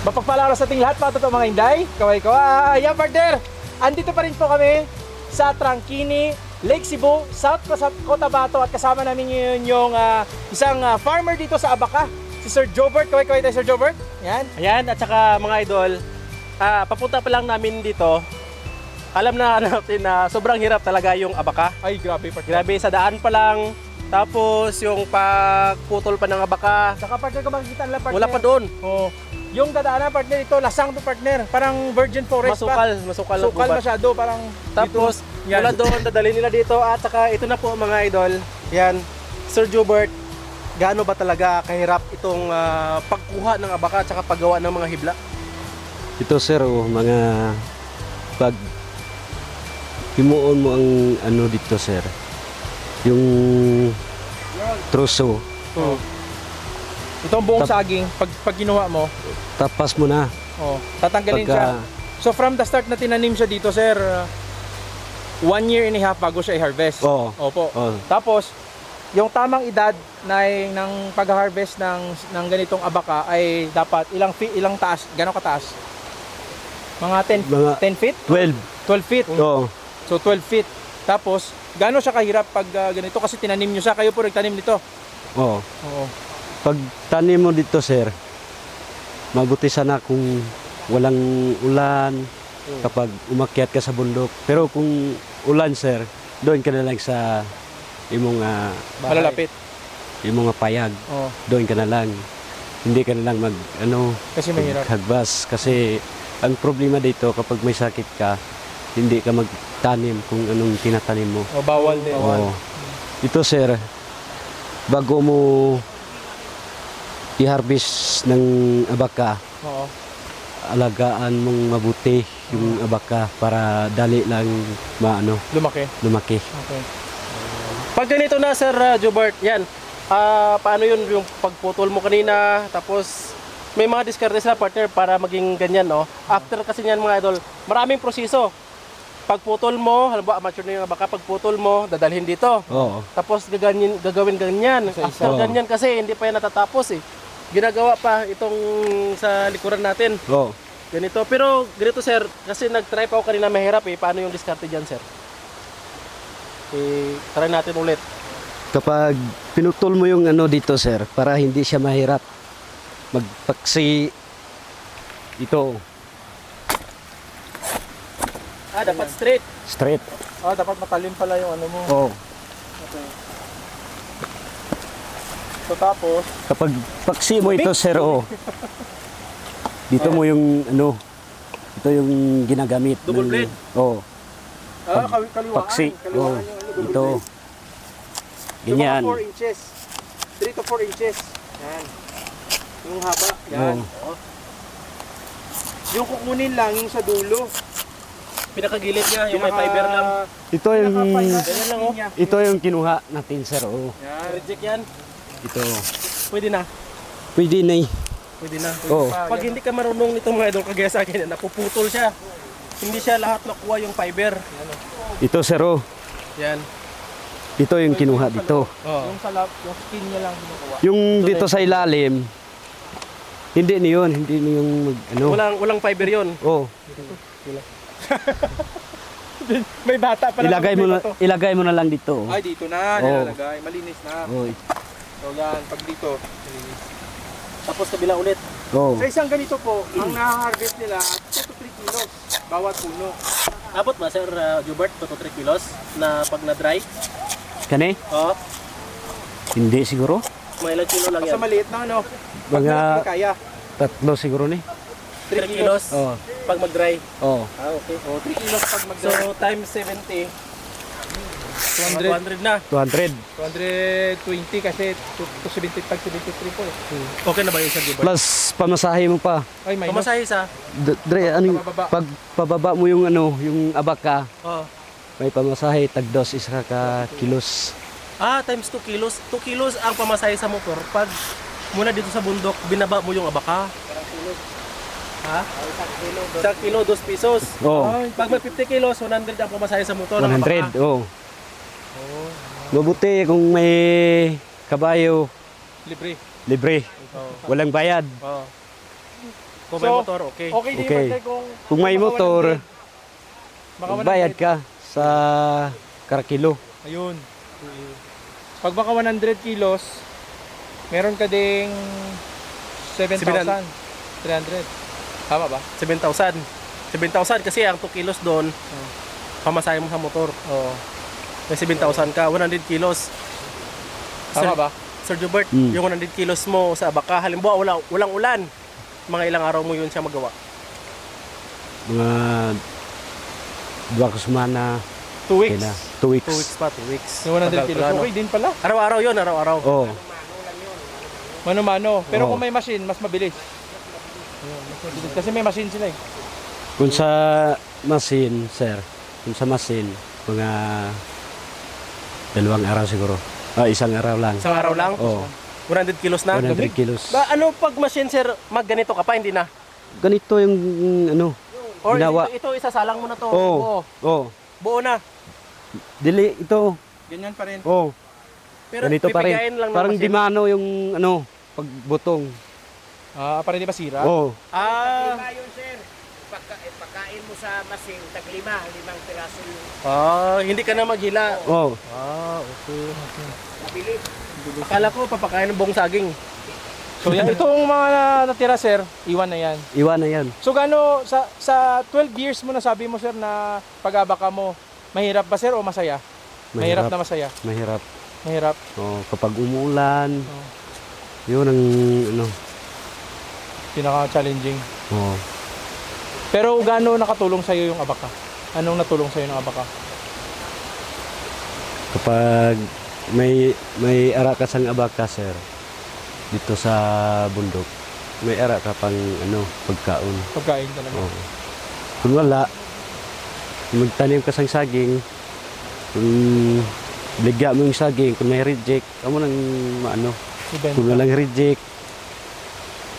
Mapagpalang araw sa ating lahat, mga totoong mga Inday. Kaway-kaway. Yan, partner. Andito pa rin po kami sa Trangkini, Lake Cebu, South Cotabato. At kasama namin yun yung isang farmer dito sa Abaca, si Sir Jobert. Kaway-kaway tayo, Sir Jobert. Yan. Ayan, at saka mga idol, papunta pa lang namin dito. Alam na natin na sobrang hirap talaga yung Abaca. Ay, grabe, partner. Grabe, sa daan pa lang. Tapos yung pagputol pa ng Abaca. Saka, partner, kung makikita nila, partner. Wala pa doon. Oh. Yung dadaanan, partner, ito, lasang to, partner. Parang virgin forest Masukal Sukal masyado, parang tapos, dito, mula doon, dadalhin nila dito. At saka, ito na po mga idol. Yan, Sir Jobert, gaano ba talaga kahirap itong pagkuha ng Abaca at saka paggawa ng mga hibla? Ito sir, mga pag himuon mo ang ano dito sir, yung troso. Oh. Ito ang buong saging, pag ginawa mo, Tapas mo na. oh, tatanggalin siya. So from the start na tinanim siya dito, sir, 1 year and a half bago siya i-harvest. Oo. Opo. Oo. Tapos, yung tamang edad ng pag-harvest ng ganitong Abaca ay dapat ilang taas, gano'ng kataas? Mga 10 feet? 12. 12 feet. Oo. So 12 feet. Tapos, gaano siya kahirap pag ganito kasi tinanim nyo siya, kayo po nagtanim nito. Oo. Oo. Pag tanim mo dito sir, mabuti sana kung walang ulan kapag umakyat ka sa bundok. Pero kung ulan sir, doon ka na lang sa imong Malalapit. imong payag. Oo. Doon ka na lang. Hindi ka na lang Kasi mahirap. hagbas kasi ang problema dito kapag may sakit ka, hindi ka magtanim kung anong tinatanim mo. O, bawal din. Oo. Ito sir, bago mo i-harvest ng Abaca, Oo. alagaan mong mabuti yung Abaca para dali lang lumaki. Okay. Pag ganito na Sir Jobert, yan, paano yun yung pagputol mo kanina, tapos may mga diskarte sila partner para maging ganyan, no? After kasi niyan mga idol, maraming proseso. Pagputol mo, halimbawa mature na yung Abaca, pagputol mo, dadalhin dito. Oo. Tapos gagawin ganyan. After Oo. ganyan kasi hindi pa yan natatapos eh. Ginagawa pa itong sa likuran natin. Oo. Ganito. Pero ganito sir, kasi nag-try pa ako kanina mahirap eh. Paano yung diskarte dyan sir? Try natin ulit. Kapag pinutol mo yung ano dito sir, para hindi siya mahirap, magpaksi ito, Dapat straight. straight. Dapat matalim pala yung ano mo. Oo. Okay. So tapos, Kapag paksi mo ito sir, dito mo yung ano, ito yung ginagamit. Double blade? Oo. kaliwaan. Paksi. Oo. Kaliwaan yung ano, double Ito. blade. Yung Ganyan. mga 4 inches. 3 to 4 inches. Yan. Yung haba. Yan. Oo. Oh. Yung kukunin lang yung sa dulo. Pinakagilid niya, yung may fiber lang. Ito yung Ganyan lang oh. ito yung kinuha natin sir. Oo. Yan. Reject yan. Ito. Pwede na. Pwede na eh. Pwede na. Oo. Pag hindi ka marunong nitong mga idol kagaya sa akin, napuputol siya. Hindi siya lahat nakuha yung fiber. Ito sir. Yan. Ito yung kinuha dito. Oh. Yung sa yung skin niya lang kinukuha. Yung dito sa ilalim, hindi niyon, hindi yung ano. Walang fiber yon. Oh, May bata pa lang. ilagay mo na lang dito. Ay, dito na. Oo. Nilalagay. Malinis na. Oh. So yan, pag dito. Tapos kabila ulit. Oh. Sa isang ganito po, ang na-harvest nila, 2 to 3 kilos. Bawat puno. Abot ba Sir Jobert 2 to 3 kilos na pag na-dry? Kani? Oo. Hindi siguro. Mga ilang kilo lang Sa yan. maliit na ano. Pag Mga malaki kaya. 3 siguro ni. 3 kilos Oh. pag mag-dry. Oh. Okay. O, 3 kilos pag So times 70, 200 na. 200. 220 kasi 270 pag 73 po eh. Okay na ba yun Sir Jobert? Plus pamasahe mo pa. Ay, may Pamasahe sa? Dre, ano, Pababa. pag pababa mo yung ano, yung Abaca, Oh. may pamasahe tagdos isa ka kilos. Times 2 kilos. 2 kilos ang pamasahe sa motor. Pag muna dito sa bundok, binaba mo yung Abaca. Ha? Isang kilo, 2 pesos. Oh. Pag may 50 kilos, 100 ang pamasahe sa motor. ng 100. Abaca. Oh. Mabuti kung may kabayo, libre. libre. Oh. Walang bayad. Oh. Kung may motor, okay. Okay din Okay. partner Kung may baka motor, 100. Baka 100. bayad ka sa karakilo. Ayun. Pag baka 100 kilos, meron ka ding 7,300. Tama ba? 7,000. 7,000 kasi ang 2 kilos doon, pamasahe mo sa motor. Oo. May 7,000 ka, 100 kilos. Tama ba? Sir Jobert, Mm. yung 100 kilos mo sa Abaca, halimbawa walang ulan, mga ilang araw mo yun siya magawa? Mga 2 semana. 2 weeks. 2 weeks. 2 weeks pa, 2 weeks. Yung 100 Tagal kilos. pala, no? Okay din pala. Araw-araw yun, araw-araw. Oh, Mano-mano. Pero Oo. kung may machine, mas mabilis. Ayun, mas mabilis. Kasi may machine sila eh. kung sa machine, sir, kung sa machine, mga 2 araw siguro. 1 araw lang. Isang araw lang, Oh, 100 kilos na. 100 kilos. Ano pag machine, sir, magganito ka pa, hindi na? Ganito yung ano, Or ginawa. ito isasalang mo na to. Oh, oh. Buo na. Dili ito. Ganyan pa rin. Oh, Pero ganito pa pipigayin rin. lang ng Parang machine. dimano yung ano, pagbutong. Para hindi masira. Oh, Ah, Yun, sir. Pagkain mo sa masing, tag-5 piraso yung hindi ka na maghila. oh. Okay. mabilis. Akala ko papakain ng buong saging. So yan, itong mga natira sir, iwan na yan. Iwan na yan. So gaano, sa 12 years mo na sabi mo sir na pag-abaka mo, mahirap ba sir o masaya? Mahirap na masaya? Mahirap. Mahirap. Oh, kapag umuulan, Oh. yun ang ano. Pinaka-challenging. Oh. Pero gaano nakatulong sa'yo yung abaka? Anong natulong sa'yo ng abaka? Kapag may ara ka sang abaka, sir, dito sa bundok, may ara ka pang ano, pagkaon. Pagkain talaga. Oh. Kung wala, magtanim ka sang saging, kung bligya mo yung saging, kung may reject, amo nang maano. Ibenta. Kung walang reject,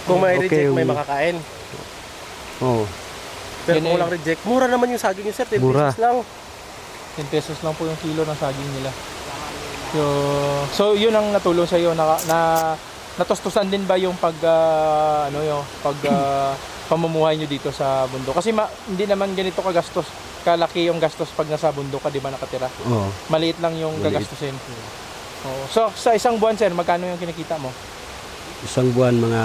Kung may Okay, reject, may yung- makakain. oh, Pero Yun kung eh. walang reject, mura naman yung saging yung sir, 10 Mura. pesos lang. 10 pesos lang po yung kilo ng saging nila. So yun ang natulong sa iyo na natustusan din ba yung pamumuhay nyo dito sa bundok? Kasi hindi naman ganito kagastos, kalaki yung gastos pag nasa bundok ka, di ba nakatira? oh. Maliit lang yung Maliit. gagastusin. Oo. So sa isang buwan sir, magkano yung kinikita mo? Isang buwan mga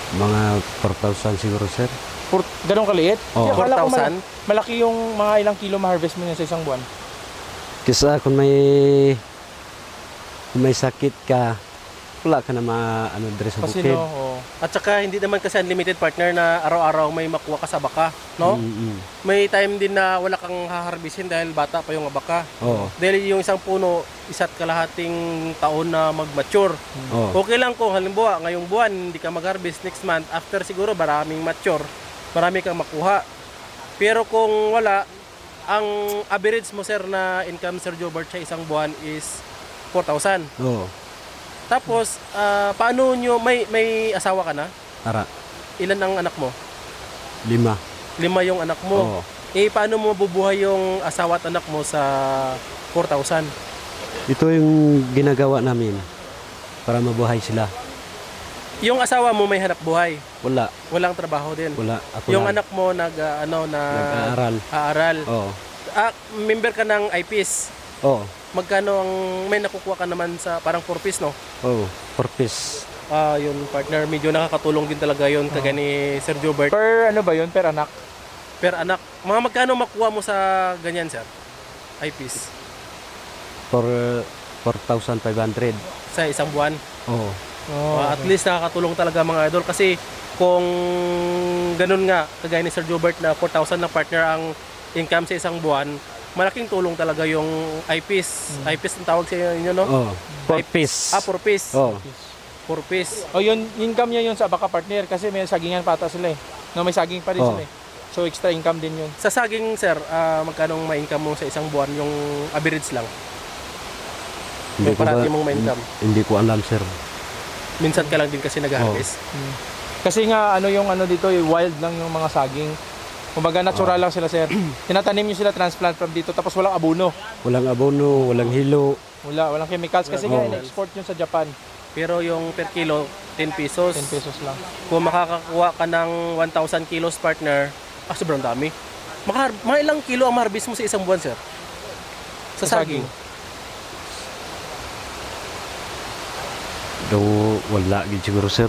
4,000 siguro, sir. Ganong kaliit? Oo. Kaya akala ko 4,000? malaki yung mga ilang kilo ma-harvest mo niya sa isang buwan. Kisa kung may sakit ka, wala ka na ano dre sa Kasi bukid. no, oo. At saka hindi naman kasi unlimited partner na araw-araw may makuha ka sa baka, no? Mm-mm. May time din na wala kang haharbisin dahil bata pa yung abaka. Oo. Dahil yung isang puno, isa't kalahating taon na mag-mature. Oo. Okay lang kung halimbawa ngayong buwan hindi ka mag-harvest, next month after siguro maraming mature, marami kang makuha. Pero kung wala, ang average mo sir na income Sir Jobert sa isang buwan is 4,000. Oo. Tapos paano nyo may asawa ka na? Ara, Ilan ang anak mo? 5. 5 yung anak mo. Oo. Eh paano mo bubuhay yung asawa at anak mo sa 4,000? Ito yung ginagawa namin para mabuhay sila. Yung asawa mo may hanap buhay, Wala, walang trabaho din. wala. Ako Yung lang. anak mo Nag-aaral. aaral. Oo. Member ka ng IPs. Oo. Magkano ang may nakukuha ka naman sa parang 4 piece, no? Oo. Purpose. Yun partner, medyo nakakatulong din talaga yun kagaya ni Sir Jobert. Per ano ba yun? Per anak? Per anak, mga magkano makuha mo sa ganyan, sir? IPs For 4,500. sa isang buwan. Oo. Oh, At least nakakatulong talaga mga idol kasi kung ganun nga, kagaya ni Sir Jobert na 4,000 na partner ang income sa isang buwan, malaking tulong talaga yung IPs. IPs ang tawag sa inyo, no? Oo. Purpose. 4 piece. Oo. 4 piece. Oh, yun income niya yun sa baka partner kasi may sagingan pata sila eh. No, may saging pa rin Oh. sila eh. So extra income din yun. Sa saging, sir, magkano ma-income mo sa isang buwan yung average lang? Hindi ko, Parati mong ma-income. hindi ko alam, sir. Minsan ka lang din kasi nag-harvest. Kasi nga ano yung ano dito, wild lang yung mga saging. Kumbaga natural lang sila sir. Tinatanim nyo sila transplant from dito tapos walang abono. Walang abono, walang hilo. Walang chemicals kasi nga Oo. in-export yun sa Japan. Pero yung per kilo, 10 pesos. 10 pesos lang. Kung makakakuha ka ng 1,000 kilos partner, sobrang dami. Mga ilang kilo ang ma-harvest mo sa isang buwan, sir? Sa saging. Do wala gid siguro sir.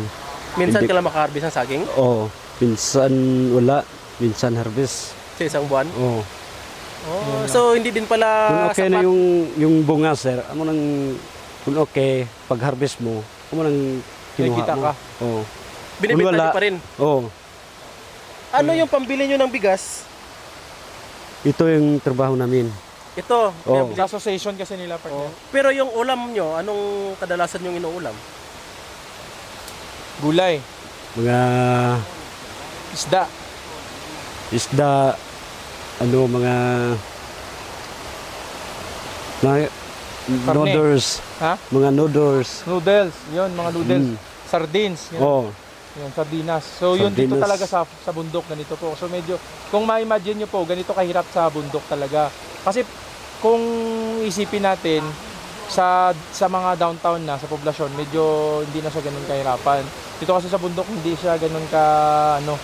Minsan Hindi- ka lang maka-harvest ng saging Oo, minsan wala, minsan harvest. sa isang buwan. Oo. Oh, so hindi din pala Kung okay na sapat. yung bunga sir, amo nang kung okay pag harvest mo, amo nang kinuha Nakikita mo. ka. Oo. Binibenta Kung wala- niyo pa rin. Oo. Ano yung pambili nyo ng bigas? Ito yung trabaho namin. Ito. Oo. Sa association kasi nila, partner. Oh. Pero yung ulam nyo, anong kadalasan yung inuulam? Gulay, Mga isda, isda, ano, mga Karne. noodles, ha? mga noodles. Noodles, yun, mga noodles. Mm. Sardines, yun. Oo. Yun, sardinas. So yun dito Sardinas. talaga sa bundok, ganito po. So medyo, kung ma-imagine nyo po, ganito kahirap sa bundok talaga. Kasi kung isipin natin, sa mga downtown na, sa poblasyon, medyo hindi na siya ganun kahirapan. Dito kasi sa bundok, hindi siya ganun ka, ano,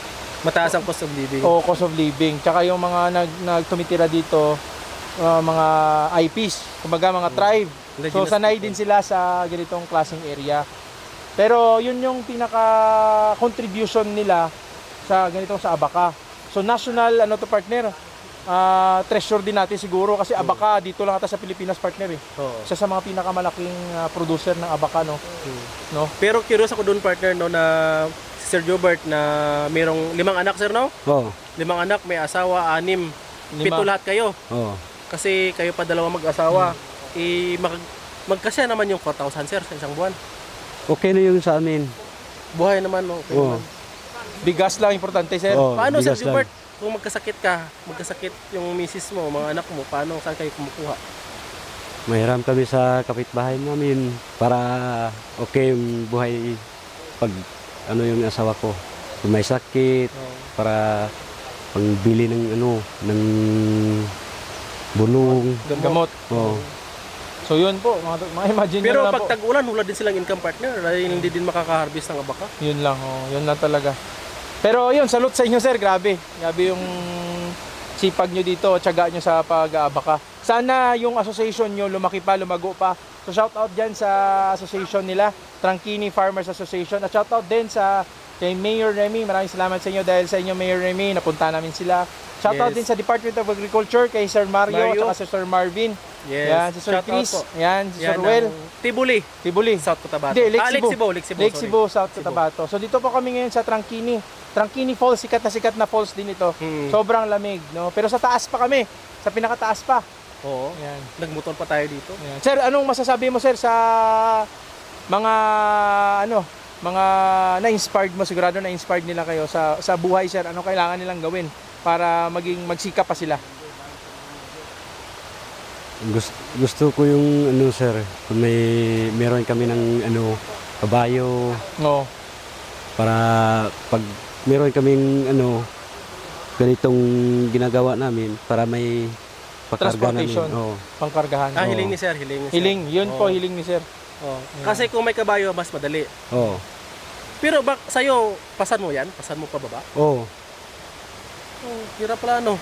Mataas ang cost of living. o cost of living. Tsaka yung mga nagtumitira dito, mga IPs, kumbaga mga tribe. So Indigenous sanay people. din sila sa ganitong klaseng area. Pero yun yung pinaka contribution nila sa ganitong sa Abaca. So national ano to partner, treasure din natin siguro kasi Abaca dito lang ata sa Pilipinas partner eh. Oo. Isa sa mga pinakamalaking producer ng Abaca no. No? Pero curious ako doon partner no na si Sir Jobert na mayroong 5 anak sir no? Oo. 5 anak, may asawa, 6, 7 lahat kayo. Oo. Kasi kayo pa dalawa mag-asawa. Magkasya naman yung 4,000 sir sa isang buwan. Okay na yung sa amin. Buhay naman no. Okay Oo. naman. Bigas lang importante sir. Oo, Paano Sir bigas lang. Jobert? Kung magkasakit yung misis mo, mga anak mo, paano, saan kayo kumukuha? Mahiram kami sa kapitbahay namin para okay yung buhay pag ano yung asawa ko. Kung may sakit, para pangbili ng ano, ng bulong. Gamot. Oo. So yun po, mga imagine nyo Pero na lang pag po. tag-ulan, wala din silang income partner dahil hindi din makaka-harvest ng Abaca. Yun lang, yun lang talaga. Pero yun, salute sa inyo sir, grabe. Grabe yung sipag nyo dito, tiyaga nyo sa pag-Abaca. Sana yung association nyo lumaki pa, lumago pa. So shout out dyan sa association nila, Trangkini Farmers Association. At shout out din sa kay Mayor Remy. Maraming salamat sa inyo dahil sa inyo Mayor Remy, napunta namin sila. Shout out Yes. din sa Department of Agriculture kay Sir Mario, at saka si Sir Marvin. Yes. Yan, si Sir Shout out Chris. po. Yan, si Sir Yan Well. ang Tibuli, Tibuli. South Cotabato. Hindi, Lake Cebu. Lake Cebu, Lake sorry. Cebu, South Cebu. Cotabato. So dito po kami ngayon sa Trangkini. Trangkini Falls, sikat na falls din ito. Hmm. Sobrang lamig, no? Pero sa taas pa kami, sa pinakataas pa. Oo. Yan. Nagmotor pa tayo dito. Yan. Sir, anong masasabi mo sir sa mga mga na-inspired mo, sigurado na-inspired nila kayo sa buhay sir. Ano kailangan nilang gawin para magsikap pa sila? Gusto ko yung ano sir, kung meron kami ng ano kabayo No. para pag meron kaming ano ganitong ginagawa namin para may pakarga namin. Transportation. Oo. Pangkargahan. Hiling ni Sir, hiling ni Sir. Hiling, yun po Oo. hiling ni sir. Oo. Kasi kung may kabayo, mas madali. Oo. Pero sa'yo, pasan mo yan? Pasan mo pababa? Oo. Hirap pala ano.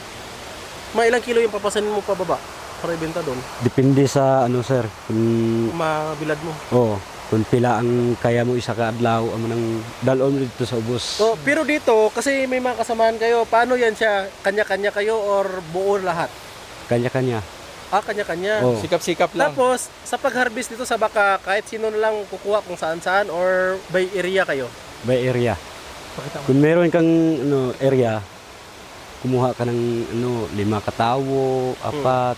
Mga ilang kilo yung papasanin mo pababa para ibenta doon? Depende sa ano sir, kung Mabilad mo. oo, kung pila ang kaya mo isa ka adlaw amo nang dalon mo dito sa ubos. So, pero dito, kasi may mga kasamahan kayo, paano yan siya? Kanya-kanya kayo or buo lahat? Kanya-kanya. Kanya-kanya. Oo. Sikap-sikap lang. Tapos, sa pag-harvest dito sa Abaca, kahit sino na lang kukuha kung saan-saan or by area kayo? By area. Pakita mo. Kung meron kang ano area, kumuha ka ng ano 5 katawo, 4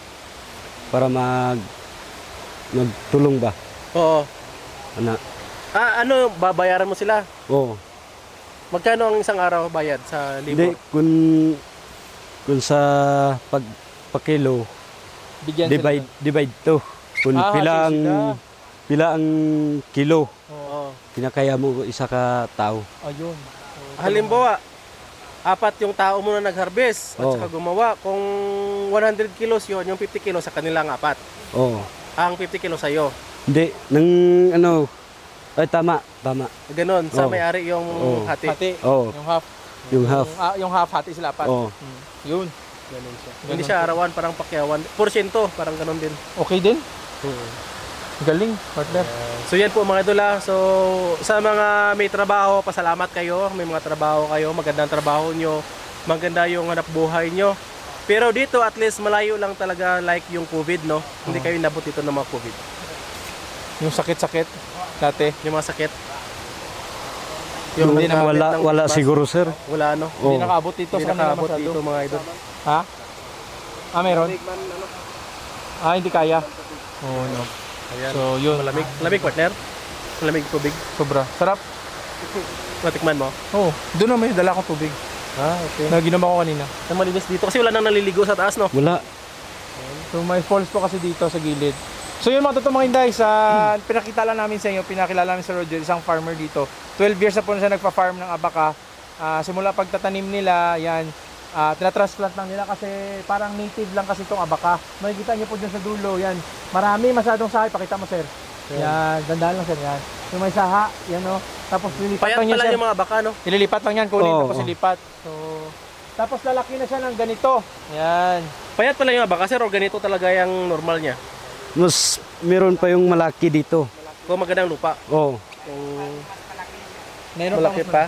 para magtulong ba? Oo. Ana. Ano, babayaran mo sila? Oo. Magkano ang isang araw bayad sa Hindi libor? kung sa pagkilo, Bigyan sila ng- divide to. Kung sige, sila. pila ang kilo, Oo. pinakaya mo isa ka tao. Ayun. Halimbawa, 4 yung tao mo na nag-harvest at Oo. saka gumawa. Kung 100 kilos yun, yung 50 kilos sa kanilang 4. Oo. Ang 50 kilos sa'yo. Hindi nang ano Ay, tama. Ganon, sa Oo. may-ari yung Oo. hati. Hati. Oo. Yung half. Yung half. Yung half hati sila apat. Oo. Yun. Ganon siya. Hindi siya arawan, parang pakyawan. Porsyento, parang ganon din. Okay din. Galing, partner. So yan po mga idol ah. So sa mga may trabaho, pasalamat kayo. May mga trabaho kayo, magandang trabaho nyo. Maganda yung hanap buhay nyo. Pero dito at least malayo lang talaga like yung COVID, no? Hindi kayo nabot dito ng mga COVID. Yung sakit-sakit dati. Yung mga sakit. Hindi na Wala siguro, sir. Wala ano. Hindi Oo. nakaabot dito Hindi sa kanila nakaabot masyado. dito mga idol. Ha? Meron? Hindi kaya. Oo, no. Ayan. So, yun. Malamig. Malamig partner. Malamig tubig. Sobra. Sarap. Matikman mo. Oo. Doon na may dala akong tubig. Okay. Na ginom ako kanina. Ang malinis dito kasi wala nang naliligo sa taas, no? Wala. So, may falls po kasi dito sa gilid. So, yun mga totoong mga Inday, pinakita lang namin sa inyo, pinakilala namin sa Roger, isang farmer dito. 12 years na po siya nagpa-farm ng abaka. Simula pagtatanim nila, yan, tinatransplant lang nila kasi parang native lang kasi itong abaka. Makikita niyo po dyan sa dulo, yan. Marami masyadong sahay, pakita mo sir. Yan, dandahan lang sir, yan. Yung may saha, yan o. Tapos lilipat Payat lang yan pala sir. yung mga baka, no? Ililipat lang yan, kunin Oo, tapos oo. ilipat. So, tapos lalaki na siya ng ganito. Yan. Payat pala yung mga baka, sir, o ganito talaga yung normal niya. Mas meron pa yung malaki dito. Kung magandang lupa. Oo. Kung Meron malaki mas pa.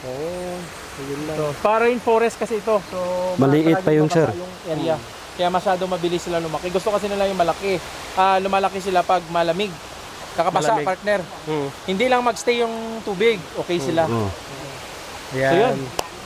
Oh, yun lang. So, para rainforest kasi ito. So, Maliit pa yung mabasa sir. yung area. Kaya masyado mabilis sila lumaki. Gusto kasi nila yung malaki. Lumalaki sila pag malamig. Kakabasa, Malamig. partner. Hmm. Hindi lang magstay yung tubig. Okay sila. Oo. Ayan. So, yun.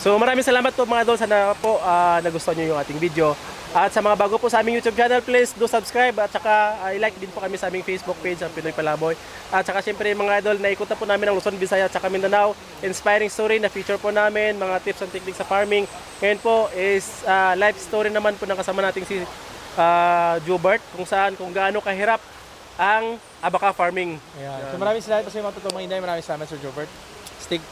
So maraming salamat po mga idol. Sana po nagustuhan nyo yung ating video. At sa mga bago po sa aming YouTube channel, please do subscribe. At saka i-like din po kami sa aming Facebook page, ang Pinoy Palaboy. At saka siyempre mga idol, naikutan po namin ang Luzon, Visayas at saka Mindanao. Inspiring story na feature po namin, mga tips and techniques sa farming. Ngayon po is life story naman po ng kasama nating si Jobert, kung gaano kahirap ang abaka farming. Ayan. So maraming salamat po sa mga totoong mga Inday. Maraming salamat Sir Jobert. Stig.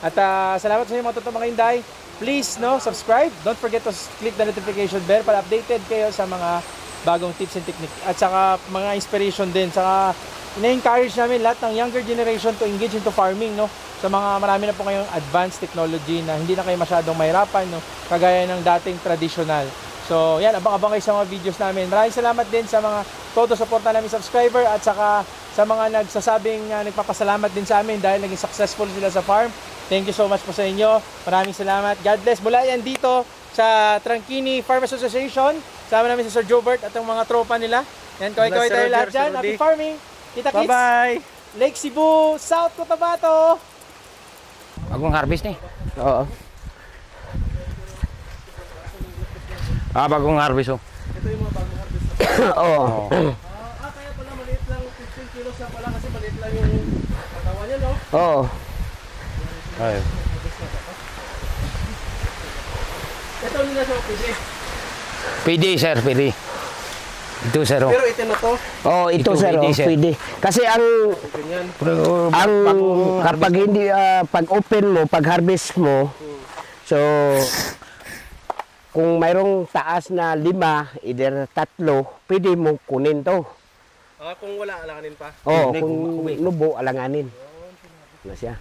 At salamat sa mga totoong mga Inday. Please subscribe. Don't forget to click the notification bell para updated kayo sa mga bagong tips and technique. At saka mga inspiration din. Saka ina-encourage namin lahat ng younger generation to engage into farming, no? Sa mga marami na po ngayong advanced technology na hindi na kayo masyadong mahirapan, no? Kagaya ng dating traditional. So, yan, abang-abang kayo sa mga videos namin. Maraming salamat din sa mga todo suporta namin subscriber at saka sa mga nagsasabing nagpapasalamat din sa amin dahil naging successful sila sa farm. Thank you so much po sa inyo. Maraming salamat. God bless. Mula yan dito sa Trangkini Farmers Association. Sama namin si Sir Jobert at ang mga tropa nila. Yan, kaway-kaway tayo lahat dyan. Happy farming. Kita kits. Bye-bye! Lake Cebu, South Cotabato. Bagong harvest ni. Oo. Bagong harvest oh. Ito yung mga bagong harvest. Oo. Kaya pala maliit lang, 15 kilos na pala kasi maliit lang yung katawan niya, no? Oo. Ay. Ito nila siya pwede. PD sir, PD. Ito sir. Oh. Pero ito na to. Oh, ito sir, pwede, oh, sir. pwede. Kasi ang Ganyan. kapag hindi pag open mo, pag harvest mo, so kung mayroong taas na 5, either 3, pwede mo kunin to. Kung wala, alanganin pa. Oh, kung nubo, alanganin. Na siya.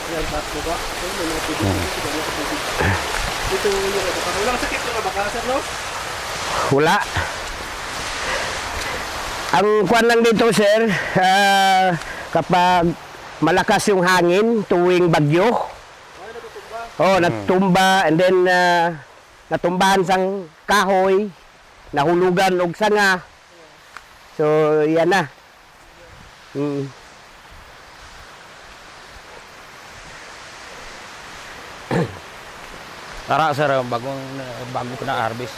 Yan, bago ba? Ito yung abaka. Walang sakit yung abaka, no? Wala. Ang kwan lang dito, sir, kapag malakas yung hangin tuwing bagyo. Oh, natumba and then natumbahan sang kahoy, nahulugan og sanga. So, yan na. Tara sir, bago ko na harvest.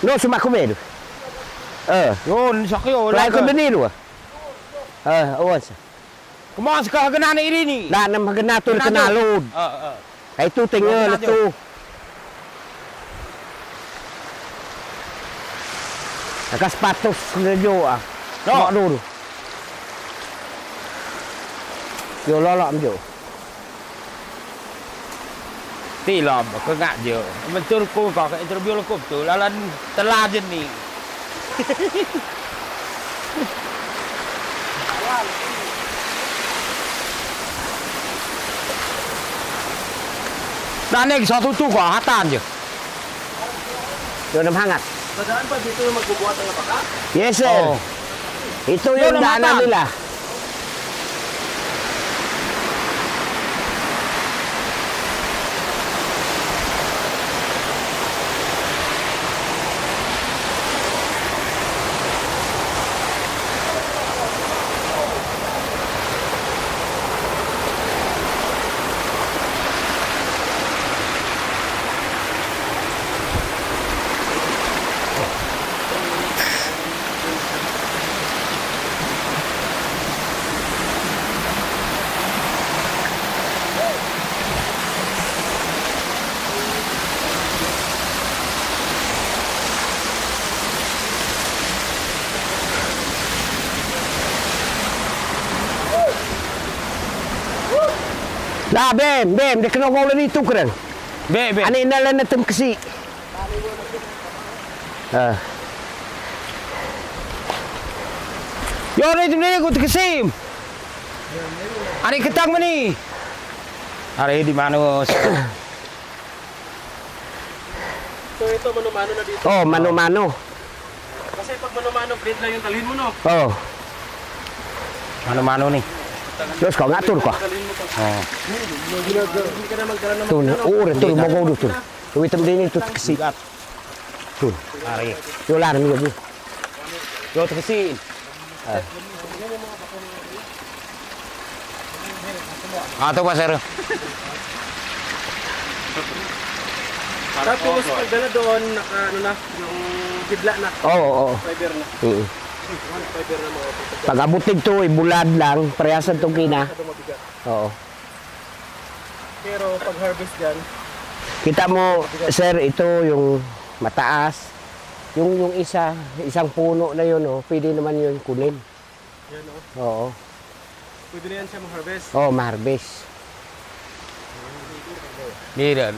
No, sumakumel. Yun, sakyo. Wala ko dinilo. Awas. Kumakas ka hagana na irini. Na nam haganato ka nalod. Ay tuting nga na to. Nakaspatos na jo ah. No, no. Yo lala am jo. Tila ke ngak je. Betul ko ka interview lo ko tu lalan telajen ni. Dane satu tu ko hatan je. Yun ang hangat. Dadaan pa dito yung magbubuhat ng baka? Yes, sir. Oh. Ito Yun yung ang daanan hatan. nila. Lah, Bem, dia kena orang lain itu keren. Be be. Ani inalan na tem kasi. Yo ni tu ni ko terkesim. Ani ketang mani. Hari di mana? So ito, mano-mano na dito. Oh, mano-mano. Kasi pag mano-mano, grade lang yung talhin mo, no? Oh, Mana-mana ni. Diyos ko, ngatur ko. Talhin mo to. Oh. Hindi ka na magdala ng Tuh, ure, tuh, mau dulu tuh. Tuh, hitam dia ini tuh kasi. Tuh, Hari. yo lah, ni lagi. Yo terkesim. Tu pasir. Tapos pagdala doon, naka, ano na, yung gidla na, Oo, oo. fiber na. Fiber na mga ito. Pag abutig to, ibulad lang, parehasan tong kina. Masyado mabigat. Oo. Pero pag harvest dyan, Kita mo, sir, ito yung mataas. Yung isang puno na yun, oh, pwede naman yun kunin. yan o. Oo. Pwede na yan siya mag-harvest. Oh, marbes. Ni dan.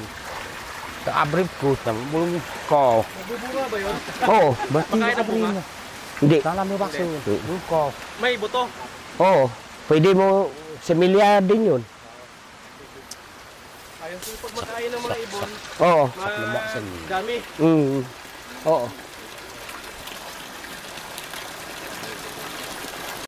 Tak abrip ko tam belum ko. Magbubunga ba yun? Oo. Makain na bunga? Hindi. Dalam ni bakso. Belum ko. May buto. Oo. Pwede mo, semilya din yun. Ayun, so pag makain ng mga ibon, Oo. dami. Mm. Oo.